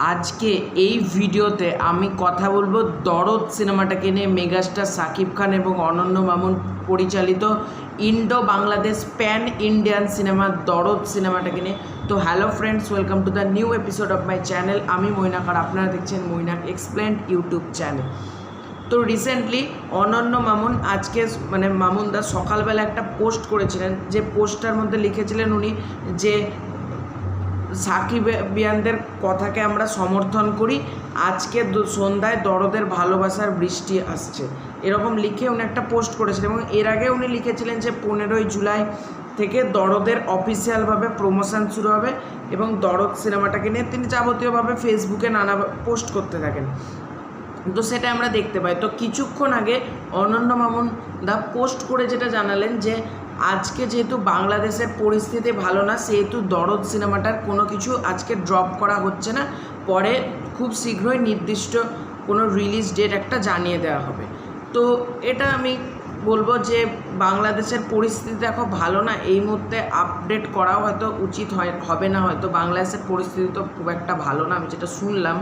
আজকে এই ভিডিওতে আমি কথা বলবো দরদ সিনেমাটাকে নিয়ে। মেগাস্টার শাকিব খান এবং অনন্য মামুন পরিচালিত Indo Bangladesh pan Indian cinema দরদ সিনেমাটাকে নিয়ে। তো hello friends, welcome to the new episode of my channel. আমি মৈনাক আর আপনারা দেখছেন মৈনাক এক্সপ্লেন্ড ইউটিউব চ্যানেল। তো রিসেন্টলি অনন্য মামুন আজকে মামুনদা সকালবেলা একটা পোস্ট করেছিলেন, যে পোস্টটার মধ্যে লিখেছিলেন উনি যে সাকিবিয়ানদের কথাকে আমরা সমর্থন করি, আজকে সন্ধ্যায় দরদের ভালোবাসার বৃষ্টি আসছে, এরকম লিখে উনি একটা পোস্ট করেছিলেন। এবং এর আগে উনি লিখেছিলেন যে 15ই জুলাই থেকে দরদের অফিসিয়ালভাবে প্রমোশন শুরু হবে এবং দরদ সিনেমাটাকে নিয়ে তিনি যাবতীয়ভাবে ফেসবুকে নানা পোস্ট করতে থাকেন। তো সেটা আমরা দেখতে পাই। তো কিছুক্ষণ আগে অনন্য মামুন দা পোস্ট করে যেটা জানালেন যে আজকে যেহেতু বাংলাদেশের পরিস্থিতি ভালো না, সেহেতু দরদ সিনেমাটার কোনো কিছু আজকে ড্রপ করা হচ্ছে না, পরে খুব শীঘ্রই নির্দিষ্ট কোনো রিলিজ ডেট একটা জানিয়ে দেওয়া হবে। তো এটা আমি বলবো যে বাংলাদেশের পরিস্থিতি দেখো ভালো না, এই মুহূর্তে আপডেট করাও হয়তো উচিত হবে না, হয়তো বাংলাদেশের পরিস্থিতি তো খুব একটা ভালো না, আমি যেটা শুনলাম।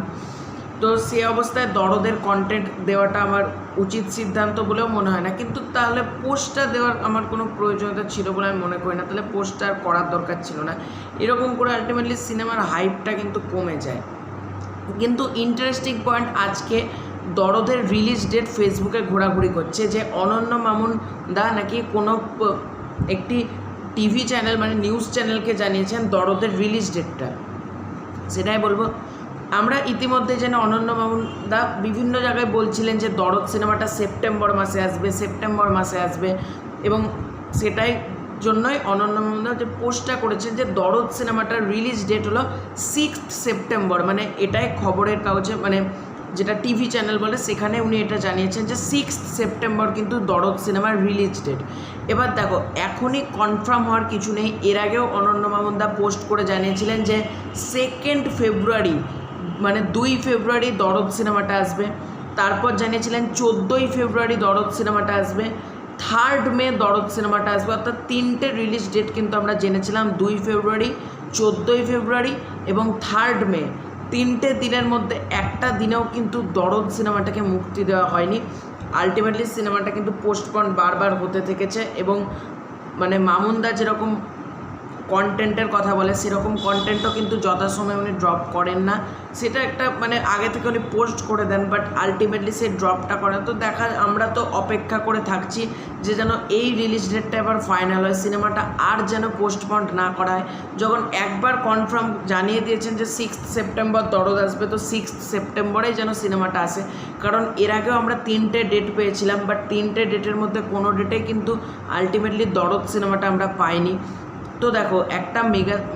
তো সে অবস্থায় দরদের কন্টেন্ট দেওয়াটা আমার উচিত সিদ্ধান্ত বলেও মনে হয় না, কিন্তু তাহলে পোস্টটা দেওয়ার আমার কোনো প্রয়োজনীয়তা ছিল বলে আমি মনে করি না, তাহলে পোস্টটা আর করার দরকার ছিল না। এরকম করে আলটিমেটলি সিনেমার হাইপটা কিন্তু কমে যায়। কিন্তু ইন্টারেস্টিং পয়েন্ট, আজকে দরদের রিলিজ ডেট ফেসবুকে ঘোরাঘুরি করছে যে অনন্য মামুন দা নাকি কোনো একটি টিভি চ্যানেল নিউজ চ্যানেলকে জানিয়েছেন দরদের রিলিজ ডেটটা। সেটাই বলবো, আমরা ইতিমধ্যে যেন অনন্য মামুন দা বিভিন্ন জায়গায় বলছিলেন যে দরদ সিনেমাটা সেপ্টেম্বর মাসে আসবে এবং সেটাই জন্যই অনন্য মামুন দা যে পোস্টটা করেছেন যে দরদ সিনেমাটার রিলিজ ডেট হলো 6 সেপ্টেম্বর। এটাই খবরের কাগজে যেটা টিভি চ্যানেল বলে সেখানে উনি এটা জানিয়েছেন যে 6 সেপ্টেম্বর কিন্তু দরদ সিনেমার রিলিজ ডেট। এবার দেখো, এখনই কনফার্ম হওয়ার কিছু নেই। এর আগেও অনন্য মামুন দা পোস্ট করে জানিয়েছিলেন যে 2 ফেব্রুয়ারি 2 ফেব্রুয়ারি দরদ সিনেমাটা আসবে। তারপর জানিয়েছিলেন 14ই ফেব্রুয়ারি দরদ সিনেমাটা আসবে, 3 মে দরদ সিনেমাটা আসবে। অর্থাৎ 3টে রিলিজ ডেট কিন্তু আমরা জেনেছিলাম, 2 ফেব্রুয়ারি, 14ই ফেব্রুয়ারি এবং 3 মে। 3টে দিনের মধ্যে একটা দিনেও কিন্তু দরদ সিনেমাটাকে মুক্তি দেওয়া হয়নি। আলটিমেটলি সিনেমাটা কিন্তু পোস্টপন বারবার হতে থেকেছে এবং মামুনদা যেরকম কন্টেন্টের কথা বলে সেরকম কন্টেন্টও কিন্তু যথাসময়ে উনি ড্রপ করেন না। সেটা একটা আগে থেকে উনি পোস্ট করে দেন, বাট আলটিমেটলি সেই ড্রপটা করেন। তো আমরা তো অপেক্ষা করে থাকছি যে যেন এই রিলিজ ডেটটা এবার ফাইনাল হয়, সিনেমাটা আর যেন পোস্টপন্ড না করা হয়। যখন একবার কনফার্ম জানিয়ে দিয়েছেন যে 6 সেপ্টেম্বর দরদ আসবে, তো 6 সেপ্টেম্বরেই যেন সিনেমাটা আসে। কারণ এর আগেও আমরা 3টে ডেট পেয়েছিলাম, বাট 3টে ডেটের মধ্যে কোনো ডেটেই কিন্তু আলটিমেটলি দরদ সিনেমাটা আমরা পাইনি। তো দেখো, একটা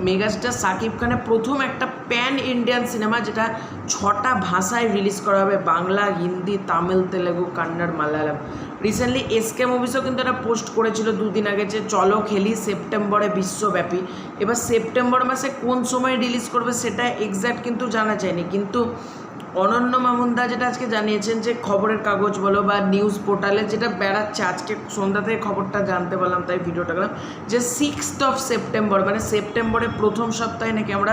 মেগাস্টার শাকিব খানের প্রথম একটা প্যান ইন্ডিয়ান সিনেমা, যেটা 6টা ভাষায় রিলিজ করা হবে, বাংলা, হিন্দি, তামিল, তেলেগু, কন্নড়, মালায়ালাম। রিসেন্টলি এসকে মুভিসও কিন্তু একটা পোস্ট করেছিল 2 দিন আগে যে চলো খেলি সেপ্টেম্বরে বিশ্বব্যাপী। এবার সেপ্টেম্বর মাসে কোন সময় রিলিজ করবে সেটা এক্স্যাক্ট কিন্তু জানা যায়নি, কিন্তু অনন্য মামুনদা যেটা আজকে জানিয়েছেন যে খবরের কাগজ বলো বা নিউজ পোর্টালে যেটা বেড়াচ্ছে, আজকে সন্ধ্যা থেকে খবরটা জানতে পারলাম, তাই ভিডিওটা করলাম, যে 6 সেপ্টেম্বর সেপ্টেম্বরের প্রথম সপ্তাহে নাকি আমরা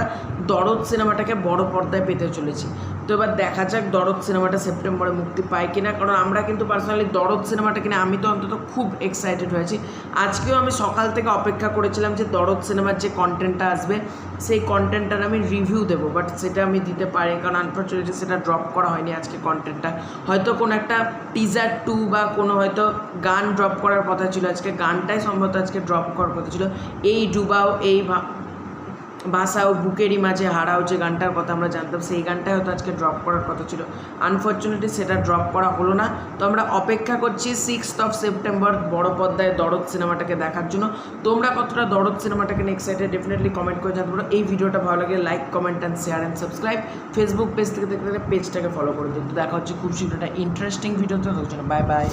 দরদ সিনেমাটাকে বড় পর্দায় পেতে চলেছি। তো এবার দেখা যাক দরদ সিনেমাটা সেপ্টেম্বরে মুক্তি পায় কিনা, কারণ আমরা কিন্তু পার্সোনালি দরদ সিনেমাটা কিনে আমি তো অন্তত খুব এক্সাইটেড হয়েছি। আজকেও আমি সকাল থেকে অপেক্ষা করেছিলাম যে দরদ সিনেমার যে কন্টেন্টটা আসবে সেই কন্টেন্টটার আমি রিভিউ দেবো, বাট সেটা আমি দিতে পারি কারণ আনফর্চুনেটলি সেটা ড্রপ করা হয়নি আজকে কন্টেন্টটা। হয়তো কোনো একটা টিজার 2 বা কোনো হয়তো গান ড্রপ করার কথা ছিল, আজকে গানটাই সম্ভবত আজকে ড্রপ করার কথা ছিল। এই ডুবাও এই ভাষাও বুকেরই মাঝে হারাও, যে গানটার কথা আমরা জানতাম সেই গানটাই হয়তো আজকে ড্রপ করার কথা ছিল। আনফর্চুনেটলি সেটা ড্রপ করা হলো না। তো আমরা অপেক্ষা করছি 6 সেপ্টেম্বর বড় পর্দায় দরদ সিনেমাটাকে দেখার জন্য। তোমরা কতটা দরদ সিনেমাটাকে নিয়ে এক্সাইটেড ডেফিনেটলি কমেন্ট করে জানতে পারো। এই ভিডিওটা ভালো লাগে like, comment and share and subscribe. Facebook page থেকে দেখতে পেজটাকে ফলো করে দিন। তো দেখা হচ্ছে খুব শীঘ্র একটা ইন্টারেস্টিং ভিডিওতে। Bye bye.